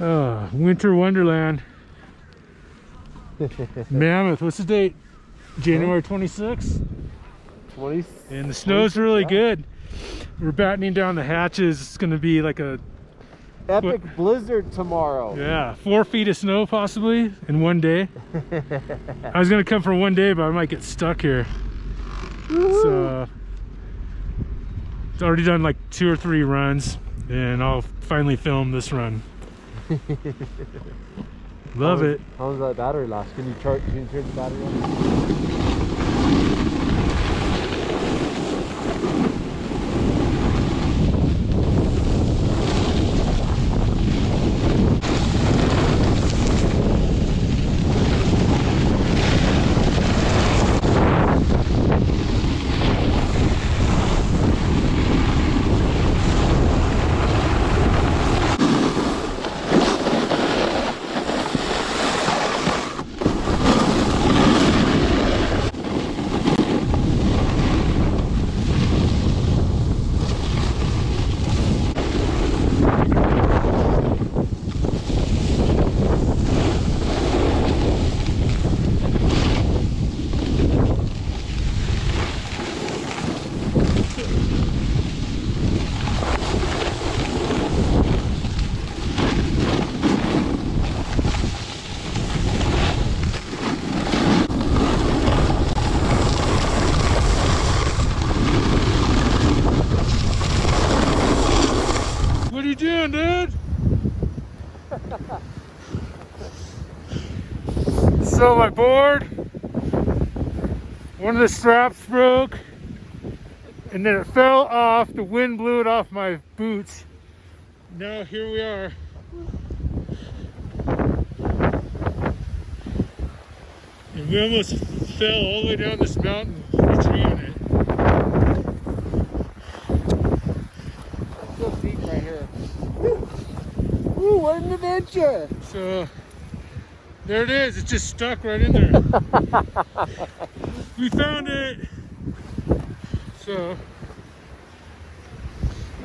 Oh, winter wonderland. Mammoth, what's the date? January 26th? 20. And the snow's really good. We're battening down the hatches. It's gonna be like a Epic blizzard tomorrow. Yeah, 4 feet of snow possibly in one day. I was gonna come for one day, but I might get stuck here. So it's already done like 2 or 3 runs, and I'll finally film this run. Love it. How does that battery last? Can you turn the battery on? What are you doing, dude? So my board, one of the straps broke, and then it fell off. The wind blew it off my boots. Now here we are. And we almost fell all the way down this mountain between it. It's so deep right here. Ooh, what an adventure! So there it is. It's just stuck right in there. We found it. So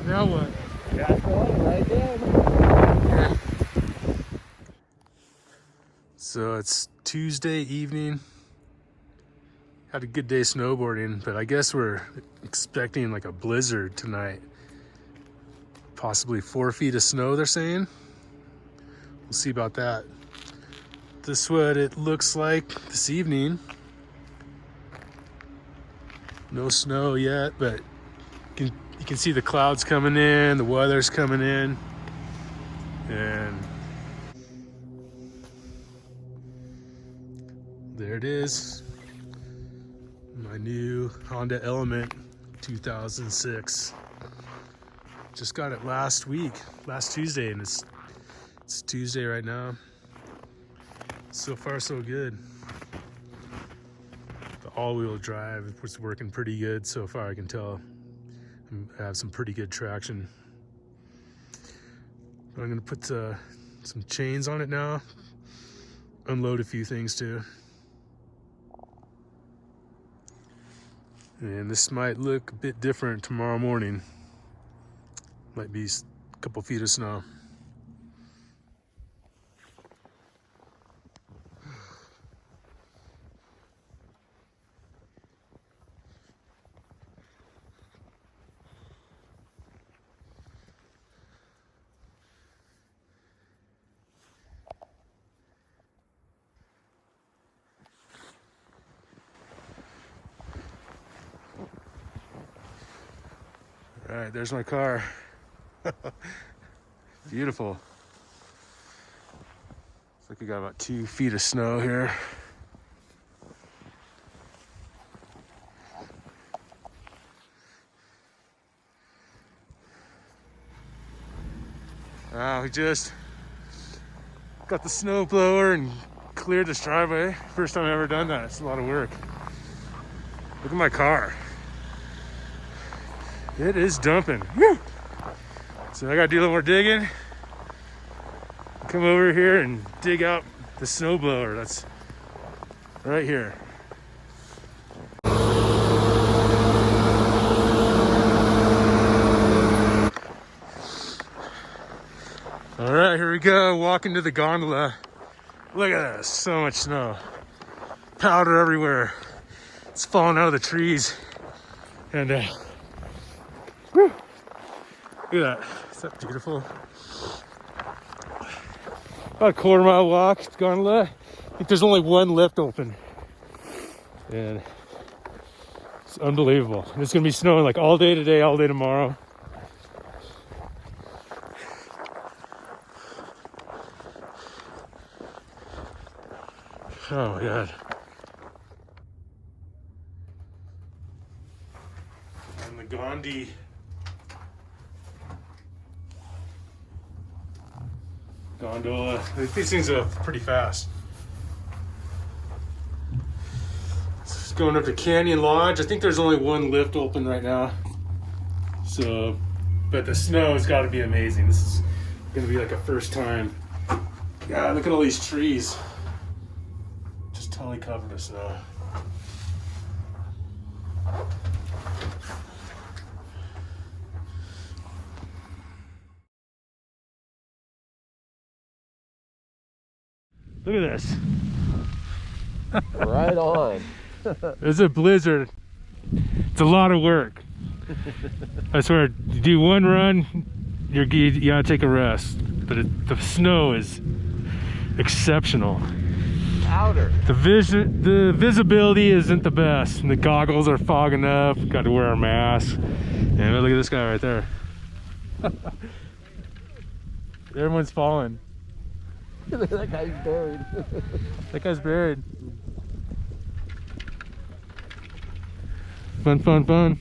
now what? That's the one right there. Yeah. So it's Tuesday evening. Had a good day snowboarding, but I guess we're expecting like a blizzard tonight. Possibly 4 feet of snow, they're saying. We'll see about that. This is what it looks like this evening. No snow yet, but you can see the clouds coming in, the weather's coming in, and there it is. My new Honda Element 2006. Just got it last Tuesday, and it's Tuesday right now. So far so good. The all-wheel drive was working pretty good so far. I can tell I have some pretty good traction. I'm gonna put some chains on it now, unload a few things too. And this might look a bit different tomorrow morning. Might be a couple feet of snow. All right, there's my car. Beautiful. Looks like we got about 2 feet of snow here. We just got the snow blower and cleared this driveway. First time I've ever done that. It's a lot of work. Look at my car. It is dumping. Woo! So I gotta do a little more digging. Come over here and dig out the snow blower. That's right here. All right, here we go, walking to the gondola. Look at this, so much snow. Powder everywhere. It's falling out of the trees. And whew, look at that, is that beautiful? About a quarter-mile walk to the gondola. I think there's only one lift open. And it's unbelievable. And it's gonna be snowing like all day today, all day tomorrow. Oh my God. And the Gandhi gondola. These things are pretty fast. It's going up to Canyon Lodge. I think there's only one lift open right now. So, but the snow has got to be amazing. This is going to be like a first time. God, look at all these trees. Just totally covered with snow. Look at this. Right on. It's a blizzard. It's a lot of work. I swear, you do one run, you gotta take a rest. But the snow is exceptional. Powder. The visibility isn't the best. And the goggles are fogging up. Got to wear a mask. And look at this guy right there. Everyone's falling. That guy's buried. That guy's buried. Fun, fun, fun.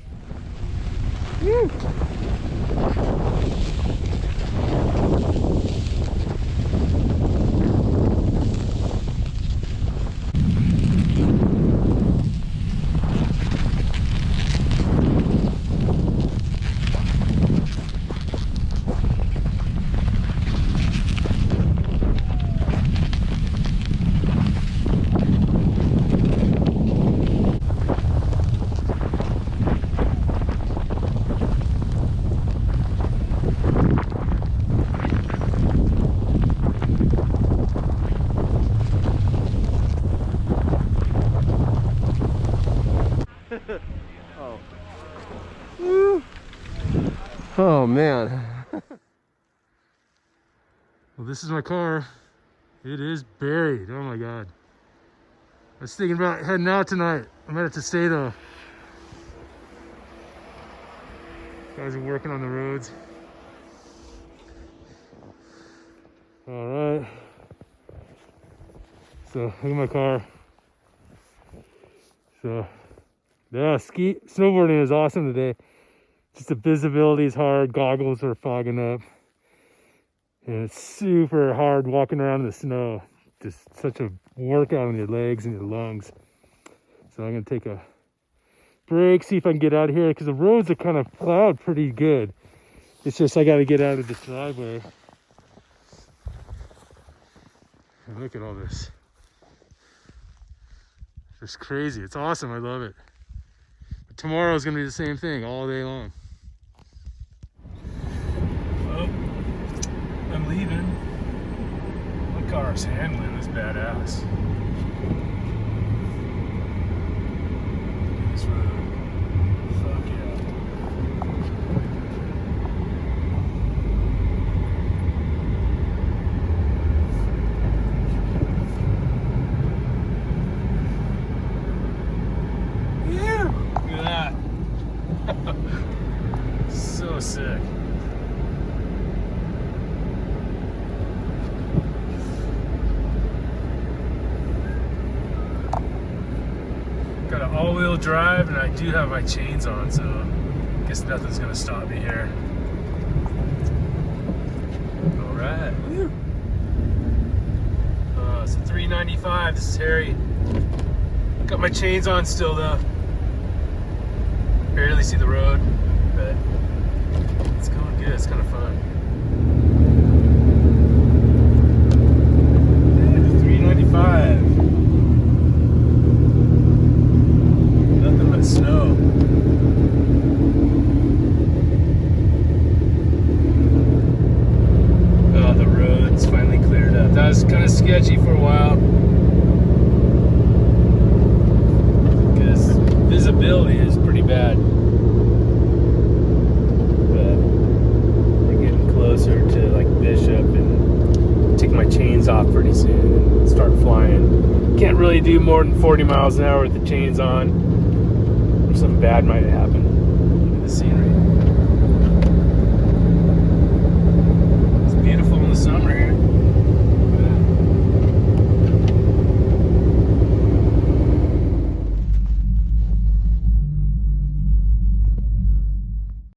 Woo. Oh man. Well, this is my car. It is buried. Oh my God. I was thinking about heading out tonight. I'm headed to stay though. Guys are working on the roads. All right. So look at my car. So yeah, snowboarding is awesome today. Just the visibility is hard, goggles are fogging up. And it's super hard walking around in the snow. Just such a workout on your legs and your lungs. So I'm gonna take a break, see if I can get out of here, because the roads are kind of plowed pretty good. It's just I gotta get out of this driveway. And look at all this. It's crazy, it's awesome, I love it. But tomorrow's gonna be the same thing all day long. I'm leaving. My car's handling is badass. This road. Fuck yeah. Look at that. So sick. Got an all-wheel drive, and I do have my chains on, so I guess nothing's gonna stop me here. All right. It's a 395. This is Harry. Got my chains on still though. Barely see the road, but it's going good. It's kind of fun. Yeah, 395. Nothing but snow. Oh, the road. sketchy for a while because visibility is pretty bad. But we're getting closer to like Bishop and take my chains off pretty soon and start flying. Can't really do more than 40 miles an hour with the chains on, or something bad might happen. Look at the scenery.